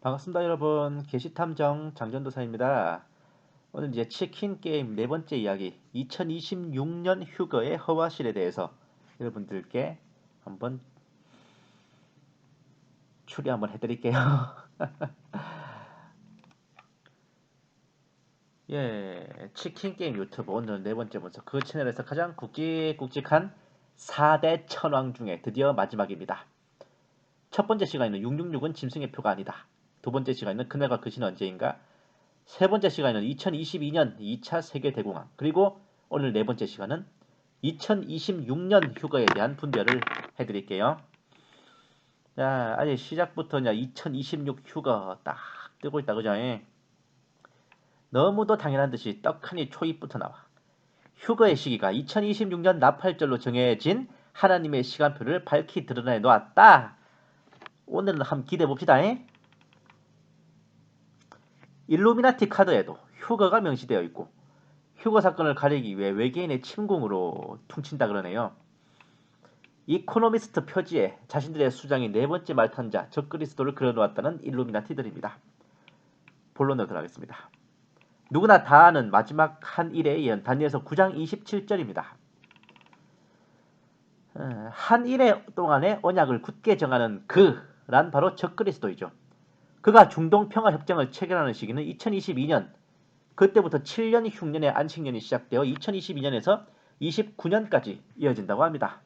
반갑습니다, 여러분. 게시탐정 장전도사입니다. 오늘 이제 치킨 게임 네 번째 이야기, 2026년 휴거의 허와실에 대해서 여러분들께 한번 추리 한번 해드릴게요. 예, 치킨 게임 유튜브 오늘 네 번째 분석. 그 채널에서 가장 굵직굵직한 4대 천왕 중에 드디어 마지막입니다. 첫 번째 시간에는 666은 짐승의 표가 아니다. 두 번째 시간에는 그날과 그 시는 언제인가? 세 번째 시간은 2022년 2차 세계대공황, 그리고 오늘 네 번째 시간은 2026년 휴거에 대한 분별을 해드릴게요. 자, 아직 시작부터 2026 휴거 딱 뜨고 있다, 그죠? 너무도 당연한 듯이 떡하니 초입부터 나와. 휴거의 시기가 2026년 나팔절로 정해진 하나님의 시간표를 밝히 드러내 놓았다. 오늘은 한번 기대해 봅시다. 일루미나티 카드에도 휴거가 명시되어 있고, 휴거 사건을 가리기 위해 외계인의 침공으로 퉁친다 그러네요. 이코노미스트 표지에 자신들의 수장이 네 번째 말탄자 적그리스도를 그려놓았다는 일루미나티들입니다. 본론으로 들어가겠습니다. 누구나 다 아는 마지막 한 일에 예언 다니엘서 9장 27절입니다. 한 일의 동안의 언약을 굳게 정하는 그란 바로 적그리스도이죠. 그가 중동평화협정을 체결하는 시기는 2022년, 그때부터 7년 흉년의 안식년이 시작되어 2022년에서 29년까지 이어진다고 합니다.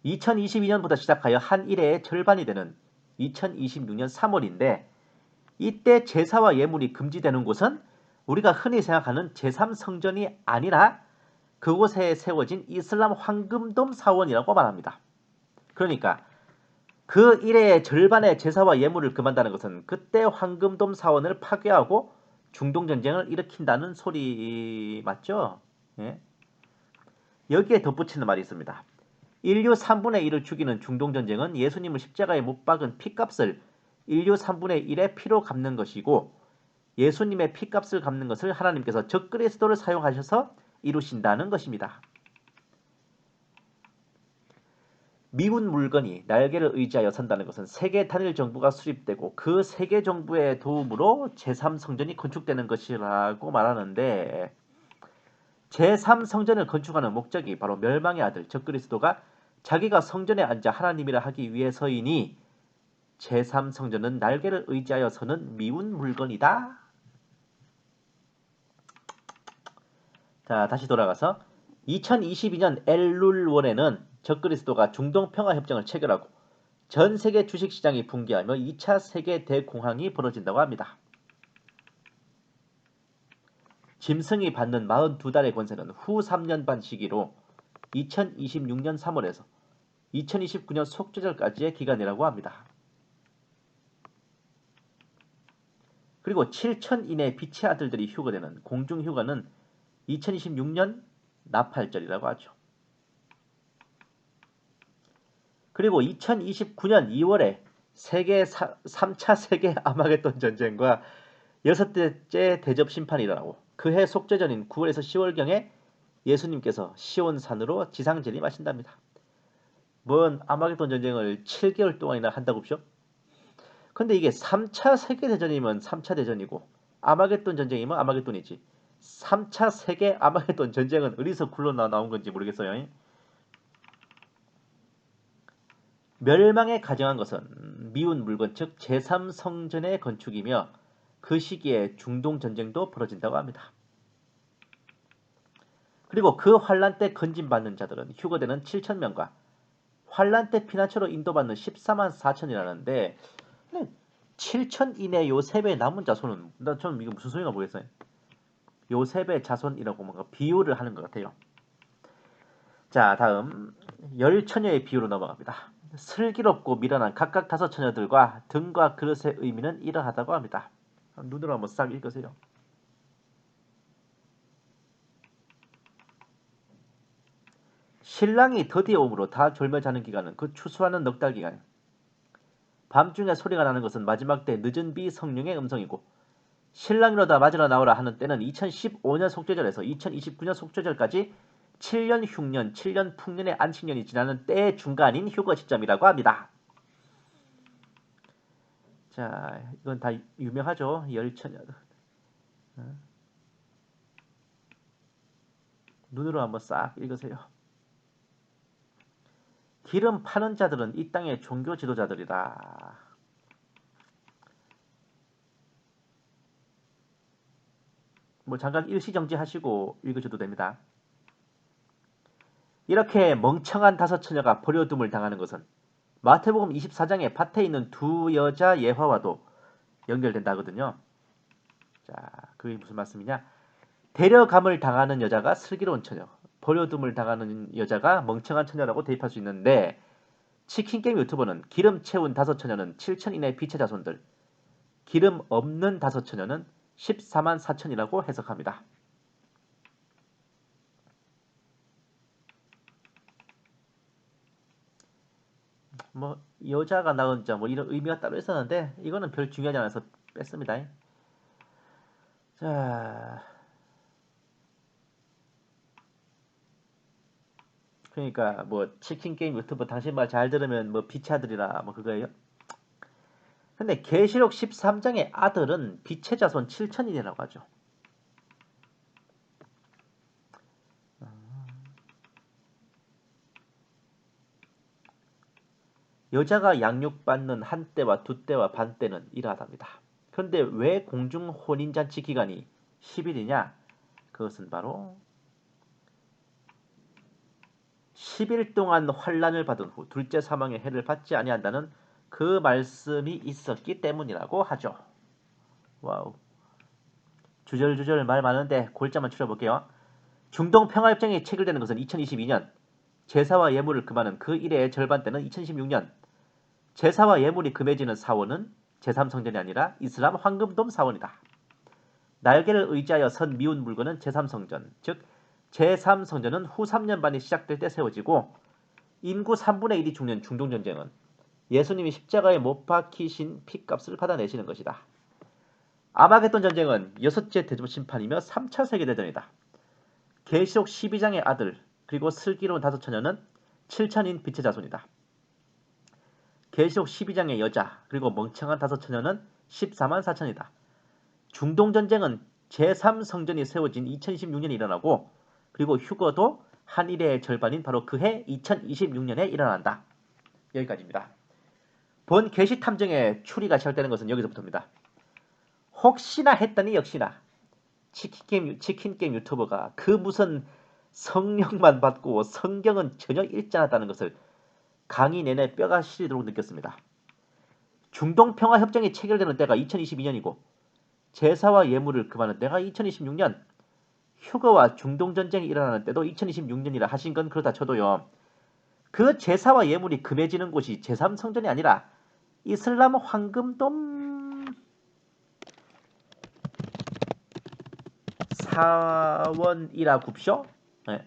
2022년부터 시작하여 한 일회의 절반이 되는 2026년 3월인데, 이때 제사와 예물이 금지되는 곳은 우리가 흔히 생각하는 제3성전이 아니라 그곳에 세워진 이슬람 황금돔 사원이라고 말합니다. 그러니까 그 일회의 절반의 제사와 예물을 금한다는 것은 그때 황금돔 사원을 파괴하고 중동전쟁을 일으킨다는 소리 맞죠? 예? 여기에 덧붙이는 말이 있습니다. 인류 3분의 1을 죽이는 중동전쟁은 예수님을 십자가에 못 박은 피값을 인류 3분의 1의 피로 갚는 것이고, 예수님의 피값을 갚는 것을 하나님께서 적그리스도를 사용하셔서 이루신다는 것입니다. 미군 물건이 날개를 의지하여 선다는 것은 세계 단일 정부가 수립되고 그 세계 정부의 도움으로 제3성전이 건축되는 것이라고 말하는데, 제3성전을 건축하는 목적이 바로 멸망의 아들 적그리스도가 자기가 성전에 앉아 하나님이라 하기 위해서이니, 제3성전은 날개를 의지하여 서는 미운 물건이다. 자, 다시 돌아가서 2022년 엘룰월에는 적그리스도가 중동평화협정을 체결하고 전 세계 주식시장이 붕괴하며 2차 세계대공황이 벌어진다고 합니다. 짐승이 받는 42달의 권세는 후 3년 반 시기로 2026년 3월에서 2029년 속죄절까지의 기간이라고 합니다. 그리고 7천인의 빛의 아들들이 휴거되는 공중휴거는 2026년 나팔절이라고 하죠. 그리고 2029년 2월에 3차 세계 아마겟돈 전쟁과 여섯째 대접 심판이 일어나고, 그해 속죄전인 9월에서 10월경에 예수님께서 시온산으로 지상 재림하신답니다. 뭔 아마겟돈 전쟁을 7개월 동안이나 한다고쇼? 근데 이게 3차 세계대전이면 3차 대전이고 아마겟돈 전쟁이면 아마겟돈이지, 3차 세계 아마겟돈 전쟁은 어디서 굴러나온 건지 모르겠어요. 멸망에 가정한 것은 미운 물건 즉 제3성전의 건축이며, 그 시기에 중동 전쟁도 벌어진다고 합니다. 그리고 그 환란 때 건진받는 자들은 휴거되는 7천명과 환란 때 피난처로 인도받는 14만 4천이라는데, 7천 이내 요셉의 남은 자손은, 저는 이거 무슨 소리가 모르겠어요. 요셉의 자손이라고 뭔가 비유를 하는 것 같아요. 자, 다음 열처녀의 비유로 넘어갑니다. 슬기롭고 미련한 각각 5처녀들과 등과 그릇의 의미는 이러하다고 합니다. 눈으로 한번 싹 읽으세요. 신랑이 더디어 오므로 다 졸며 자는 기간은 그 추수하는 넉 달 기간. 밤중에 소리가 나는 것은 마지막 때 늦은 비 성령의 음성이고, 신랑이로다 맞으러 나오라 하는 때는 2015년 속죄절에서 2029년 속죄절까지 7년 흉년, 7년 풍년의 안식년이 지나는 때의 중간인 휴거 시점이라고 합니다. 자, 이건 다 유명하죠. 열처녀. 눈으로 한번 싹 읽으세요. 기름 파는 자들은 이 땅의 종교 지도자들이다. 뭐 잠깐 일시정지 하시고 읽으셔도 됩니다. 이렇게 멍청한 다섯 처녀가 버려둠을 당하는 것은 마태복음 24장에 밭에 있는 두 여자 예화와도 연결된다거든요. 자, 그게 무슨 말씀이냐? 데려감을 당하는 여자가 슬기로운 처녀, 버려둠을 당하는 여자가 멍청한 처녀라고 대입할 수 있는데, 치킨게임 유튜버는 기름 채운 다섯 처녀는 7천 이내 빛의 자손들, 기름 없는 다섯 처녀는 14만 4천이라고 해석합니다. 뭐 여자가 나온 자 뭐 이런 의미가 따로 있었는데 이거는 별 중요하지 않아서 뺐습니다. 자, 그러니까 뭐 치킨 게임 유튜브 당신 말 잘 들으면 뭐 빛의 아들이라 뭐 그거예요. 근데 계시록 13장의 아들은 빛의 자손 7천인이라고 하죠. 여자가 양육받는 한때와 두때와 반때는 이러하답니다. 그런데 왜 공중 혼인잔치 기간이 10일이냐? 그것은 바로 10일 동안 환란을 받은 후 둘째 사망의 해를 받지 아니한다는 그 말씀이 있었기 때문이라고 하죠. 와우. 주절주절 말 많은데 골자만 추려볼게요. 중동 평화협정이 체결되는 것은 2022년, 제사와 예물을 금하는 그 일의 절반 때는 2016년, 제사와 예물이 금해지는 사원은 제3성전이 아니라 이슬람 황금돔 사원이다. 날개를 의지하여 선 미운 물건은 제3성전, 즉 제3성전은 후 3년 반이 시작될 때 세워지고 인구 3분의 1이 죽는 중동전쟁은 예수님이 십자가에 못 박히신 피값을 받아내시는 것이다. 아마겟돈 전쟁은 여섯째 대접 심판이며 3차 세계대전이다. 계시록 12장의 아들 그리고 슬기로운 다섯 처녀는 7천인 빛의 자손이다. 계시록 12장의 여자 그리고 멍청한 다섯 처녀는 14만 4천이다. 중동전쟁은 제3성전이 세워진 2026년에 일어나고 그리고 휴거도 한 일의 절반인 바로 그해 2026년에 일어난다. 여기까지입니다. 본 계시 탐정의 추리가 시작되는 것은 여기서부터입니다. 혹시나 했더니 역시나 치킨게임 유튜버가 그 무슨 성령만 받고 성경은 전혀 읽지 않았다는 것을 강의 내내 뼈가 시리도록 느꼈습니다. 중동평화협정이 체결되는 때가 2022년이고 제사와 예물을 금하는 때가 2026년, 휴거와 중동전쟁이 일어나는 때도 2026년이라 하신 건 그렇다 쳐도요. 그 제사와 예물이 금해지는 곳이 제3성전이 아니라 이슬람 황금돔 사원이라 굽쇼? 네.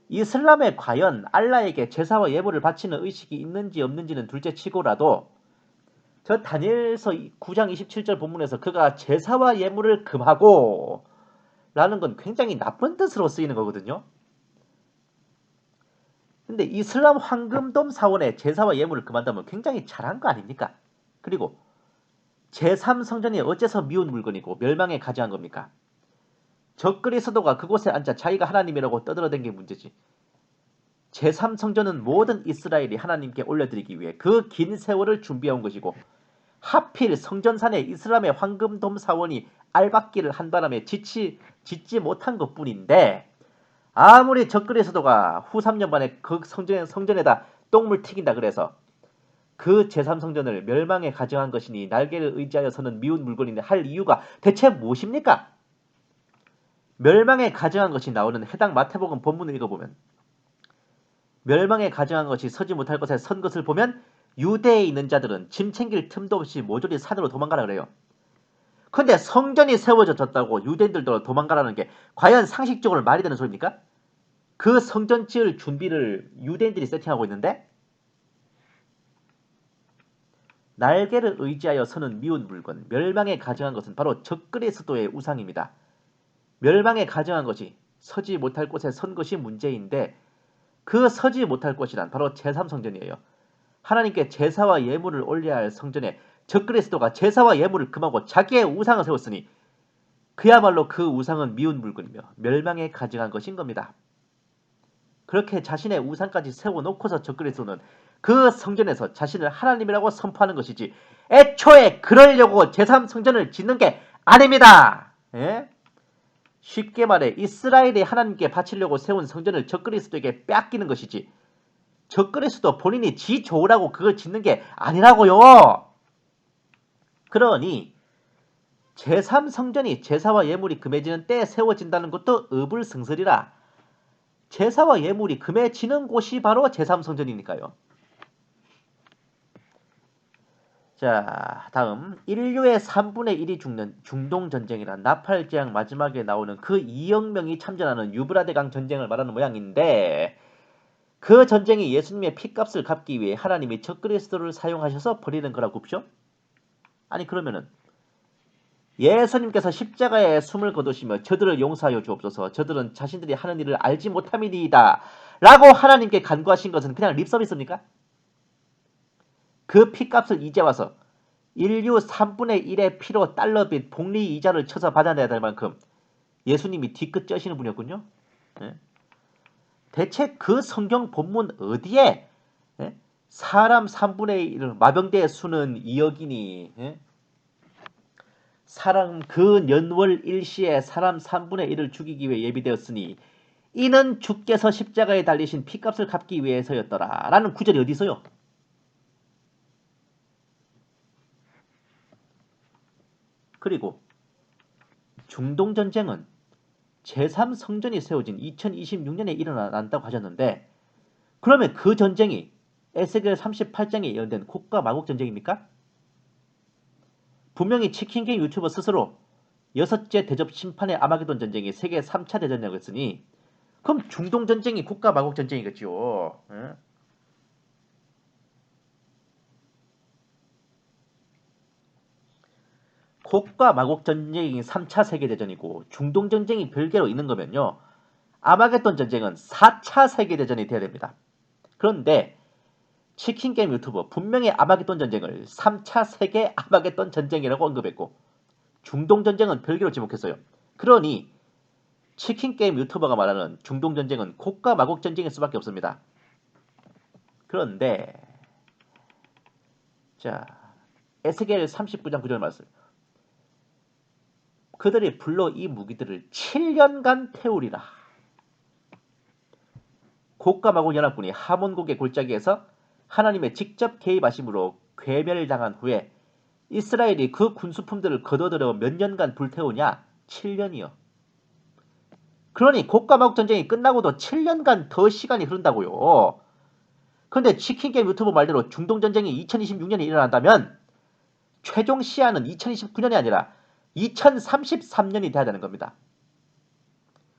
이슬람에 과연 알라에게 제사와 예물을 바치는 의식이 있는지 없는지는 둘째 치고라도 저 다니엘서 9장 27절 본문에서 그가 제사와 예물을 금하고 라는 건 굉장히 나쁜 뜻으로 쓰이는 거거든요. 근데 이슬람 황금돔 사원에 제사와 예물을 금한다면 굉장히 잘한 거 아닙니까? 그리고 제3성전이 어째서 미운 물건이고 멸망에 가져간 겁니까? 적그리스도가 그곳에 앉아 자기가 하나님이라고 떠들어댄 게 문제지. 제3성전은 모든 이스라엘이 하나님께 올려드리기 위해 그 긴 세월을 준비해온 것이고 하필 성전산에 이슬람의 황금돔 사원이 알박기를 한 바람에 짓지 못한 것뿐인데 아무리 적그리스도가 후 3년 만에 그 성전에다 똥물 튀긴다 그래서 그 제3성전을 멸망에 가져간 것이니 날개를 의지하여서는 미운 물건인데 할 이유가 대체 무엇입니까? 멸망에 가져간 것이 나오는 해당 마태복음 본문을 읽어보면 멸망에 가져간 것이 서지 못할 것에 선 것을 보면 유대에 있는 자들은 짐 챙길 틈도 없이 모조리 산으로 도망가라 그래요. 근데 성전이 세워졌다고 유대인들도 도망가라는 게 과연 상식적으로 말이 되는 소리입니까? 그 성전 지을 준비를 유대인들이 세팅하고 있는데 날개를 의지하여 서는 미운 물건, 멸망에 가져간 것은 바로 적그리스도의 우상입니다. 멸망에 가져간 것이 서지 못할 곳에 선 것이 문제인데 그 서지 못할 곳이란 바로 제3성전이에요. 하나님께 제사와 예물을 올려야 할 성전에 적그리스도가 제사와 예물을 금하고 자기의 우상을 세웠으니 그야말로 그 우상은 미운 물건이며 멸망에 가증한 것인 겁니다. 그렇게 자신의 우상까지 세워놓고서 적그리스도는 그 성전에서 자신을 하나님이라고 선포하는 것이지 애초에 그러려고 제3성전을 짓는 게 아닙니다. 예? 쉽게 말해 이스라엘이 하나님께 바치려고 세운 성전을 적그리스도에게 뺏기는 것이지 적그리스도 본인이 지 좋으라고 그걸 짓는 게 아니라고요. 그러니 제3성전이 제사와 예물이 금해지는 때에 세워진다는 것도 어불성설이라 제사와 예물이 금해지는 곳이 바로 제3성전이니까요. 자, 다음 인류의 3분의 1이 죽는 중동전쟁이란 나팔제약 마지막에 나오는 그 2억 명이 참전하는 유브라데강 전쟁을 말하는 모양인데 그 전쟁이 예수님의 피값을 갚기 위해 하나님이 적그리스도를 사용하셔서 벌이는 거라고 봅시오. 아니 그러면은 예수님께서 십자가에 숨을 거두시며 저들을 용서하여 주옵소서 저들은 자신들이 하는 일을 알지 못함이니이다 라고 하나님께 간구하신 것은 그냥 립서비스입니까? 그 피값을 이제 와서 인류 3분의 1의 피로 달러빚 복리 이자를 쳐서 받아내야 될 만큼 예수님이 뒤끝 쩌시는 분이었군요. 예? 대체 그 성경 본문 어디에 예? 사람 3분의 1을 마병대에 수는 2억이니 예? 사람 그 연월 일시에 사람 3분의 1을 죽이기 위해 예비되었으니 이는 주께서 십자가에 달리신 피값을 갚기 위해서였더라 라는 구절이 어디 있어요? 그리고 중동전쟁은 제3성전이 세워진 2026년에 일어난다고 하셨는데 그러면 그 전쟁이 에스겔 38장에 예언된 곡과 마곡 전쟁입니까? 분명히 치킨게임 유튜버 스스로 6째 대접 심판의 아마게돈 전쟁이 세계 3차 대전이라고 했으니 그럼 중동전쟁이 곡과 마곡 전쟁이겠죠. 응? 곡과 마곡 전쟁이 3차 세계대전이고 중동전쟁이 별개로 있는 거면요. 아마게돈 전쟁은 4차 세계대전이 돼야 됩니다. 그런데 치킨게임 유튜버 분명히 아마게돈 전쟁을 3차 세계 아마게돈 전쟁이라고 언급했고 중동전쟁은 별개로 지목했어요. 그러니 치킨게임 유튜버가 말하는 중동전쟁은 곡과 마곡 전쟁일 수밖에 없습니다. 그런데 자 에스겔 39장 9절 말씀 그들이 불러 이 무기들을 7년간 태우리라. 곡과 마곡 연합군이 하몬곡의 골짜기에서 하나님의 직접 개입하심으로 괴멸당한 후에 이스라엘이 그 군수품들을 거둬들여 몇 년간 불태우냐? 7년이요. 그러니 곡과 마곡 전쟁이 끝나고도 7년간 더 시간이 흐른다고요. 그런데 치킨게임 유튜브 말대로 중동전쟁이 2026년에 일어난다면 최종 시한은 2029년이 아니라 2033년이 돼야 되는 겁니다.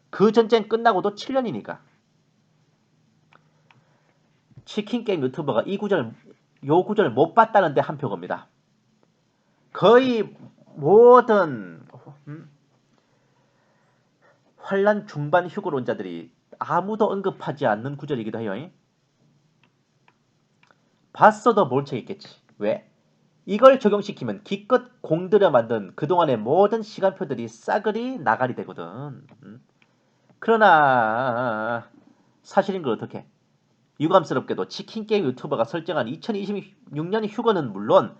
그 전쟁 끝나고도 7년이니까. 치킨게임 유튜버가 요 구절 못 봤다는데 한 표 겁니다. 거의 모든 환란 중반 휴거론자들이 아무도 언급하지 않는 구절이기도 해요. 봤어도 몰책 있겠지. 왜? 이걸 적용시키면 기껏 공들여 만든 그동안의 모든 시간표들이 싸그리 나가리 되거든. 그러나 사실인 걸 어떻게? 유감스럽게도 치킨게임 유튜버가 설정한 2026년 휴거는 물론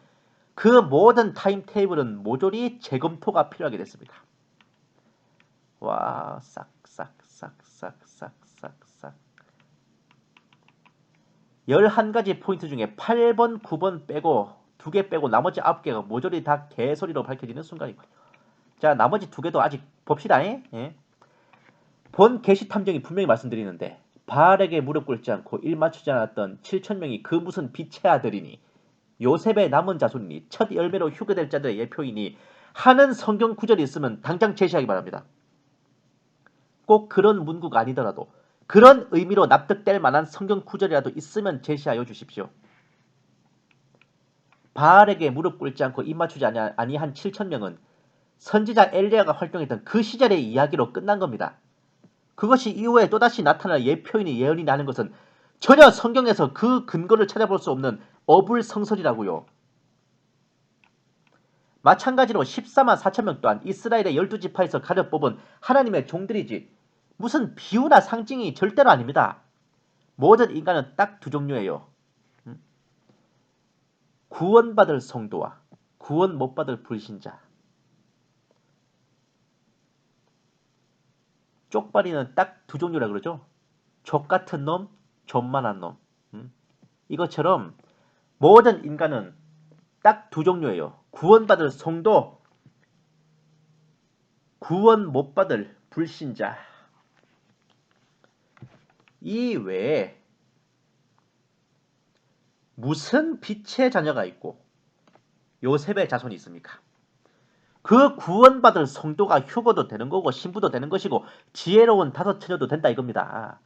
그 모든 타임테이블은 모조리 재검토가 필요하게 됐습니다. 와, 싹싹싹싹싹싹 11가지 포인트 중에 8번, 9번 빼고 2개 빼고 나머지 9개가 모조리 다 개소리로 밝혀지는 순간이군요. 자, 나머지 2개도 아직 봅시다. 예? 본 게시 탐정이 분명히 말씀드리는데 바알에게 무릎 꿇지 않고 일 맞추지 않았던 7,000명이 그 무슨 빛의 아들이니 요셉의 남은 자손이니 첫 열매로 휴거될 자들의 예표이니 하는 성경 구절이 있으면 당장 제시하기 바랍니다. 꼭 그런 문구가 아니더라도 그런 의미로 납득될 만한 성경 구절이라도 있으면 제시하여 주십시오. 바알에게 무릎 꿇지 않고 입 맞추지 아니한 7,000명은 선지자 엘리야가 활동했던 그 시절의 이야기로 끝난 겁니다. 그것이 이후에 또다시 나타날 예표이니 예언이 나는 것은 전혀 성경에서 그 근거를 찾아볼 수 없는 어불성설이라고요. 마찬가지로 14만 4천 명 또한 이스라엘의 12지파에서 가려 뽑은 하나님의 종들이지 무슨 비유나 상징이 절대로 아닙니다. 모든 인간은 딱 두 종류예요. 구원받을 성도와 구원 못 받을 불신자. 쪽발이는 딱 두 종류라 그러죠. 족 같은 놈, 존만한 놈. 이것처럼 모든 인간은 딱 두 종류예요. 구원받을 성도, 구원 못 받을 불신자. 이 외에 무슨 빛의 자녀가 있고 요셉의 자손이 있습니까? 그 구원받을 성도가 휴거도 되는 거고 신부도 되는 것이고 지혜로운 다섯 처녀도 된다 이겁니다.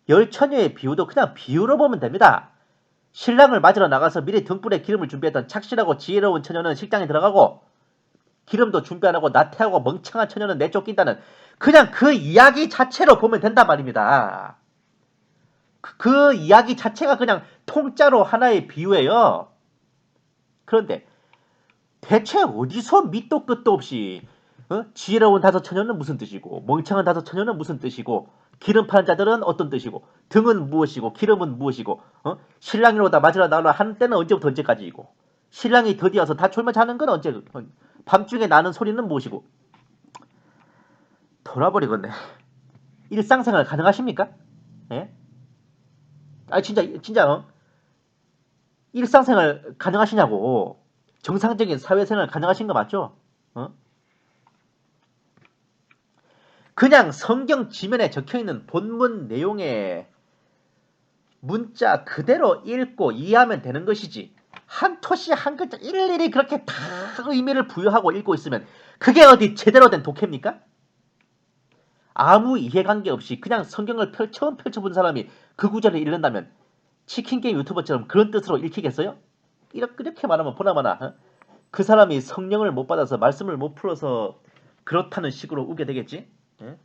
열 처녀의 비유도 그냥 비유로 보면 됩니다. 신랑을 맞으러 나가서 미리 등불에 기름을 준비했던 착실하고 지혜로운 처녀는 식당에 들어가고 기름도 준비 안 하고 나태하고 멍청한 처녀는 내쫓긴다는 그냥 그 이야기 자체로 보면 된단 말입니다. 그 이야기 자체가 그냥 통짜로 하나의 비유예요. 그런데 대체 어디서 밑도 끝도 없이 지혜로운 다섯 처녀는 무슨 뜻이고 멍청한 다섯 처녀는 무슨 뜻이고 기름 파는 자들은 어떤 뜻이고 등은 무엇이고 기름은 무엇이고 신랑이로다 맞으러 나가려 하는 때는 언제부터 언제까지이고 신랑이 더디어서 다 졸며 자는 건 언제 밤중에 나는 소리는 무엇이고 돌아버리겠네. 일상생활 가능하십니까? 예? 아 진짜 일상생활 가능하시냐고. 정상적인 사회생활 가능하신 거 맞죠? 그냥 성경 지면에 적혀있는 본문 내용의 문자 그대로 읽고 이해하면 되는 것이지 한 토시 한 글자 일일이 그렇게 다 의미를 부여하고 읽고 있으면 그게 어디 제대로 된 독해입니까? 아무 이해관계 없이 그냥 성경을 처음 펼쳐본 사람이 그 구절을 읽는다면 치킨게임 유튜버처럼 그런 뜻으로 읽히겠어요? 이렇게 말하면 보나마나 그 사람이 성령을 못 받아서 말씀을 못 풀어서 그렇다는 식으로 우게 되겠지? 예?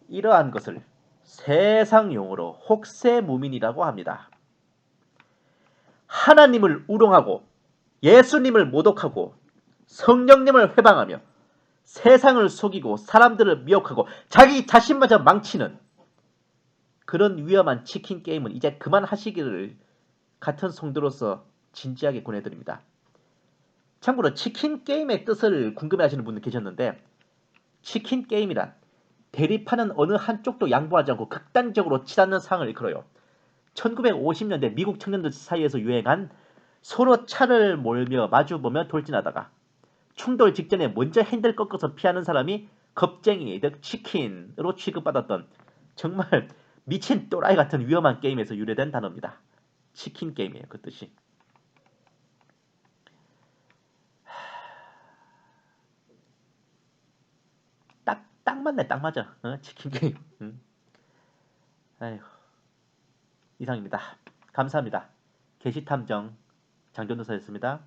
이러한 것을 세상 용어로 혹세무민이라고 합니다. 하나님을 우롱하고 예수님을 모독하고 성령님을 회방하며 세상을 속이고 사람들을 미혹하고 자기 자신마저 망치는 그런 위험한 치킨 게임은 이제 그만하시기를 같은 성도로서 진지하게 권해드립니다. 참고로 치킨 게임의 뜻을 궁금해하시는 분들 계셨는데 치킨 게임이란 대립하는 어느 한쪽도 양보하지 않고 극단적으로 치닫는 상황을 일컬어요. 1950년대 미국 청년들 사이에서 유행한 서로 차를 몰며 마주보며 돌진하다가 충돌 직전에 먼저 핸들 꺾어서 피하는 사람이 겁쟁이, 즉 치킨으로 취급받았던 정말 미친 또라이 같은 위험한 게임에서 유래된 단어입니다. 치킨 게임이에요. 그 뜻이. 딱 맞네. 딱 맞아. 치킨 게임. 아휴, 이상입니다. 감사합니다. 게시탐정 장전도사였습니다.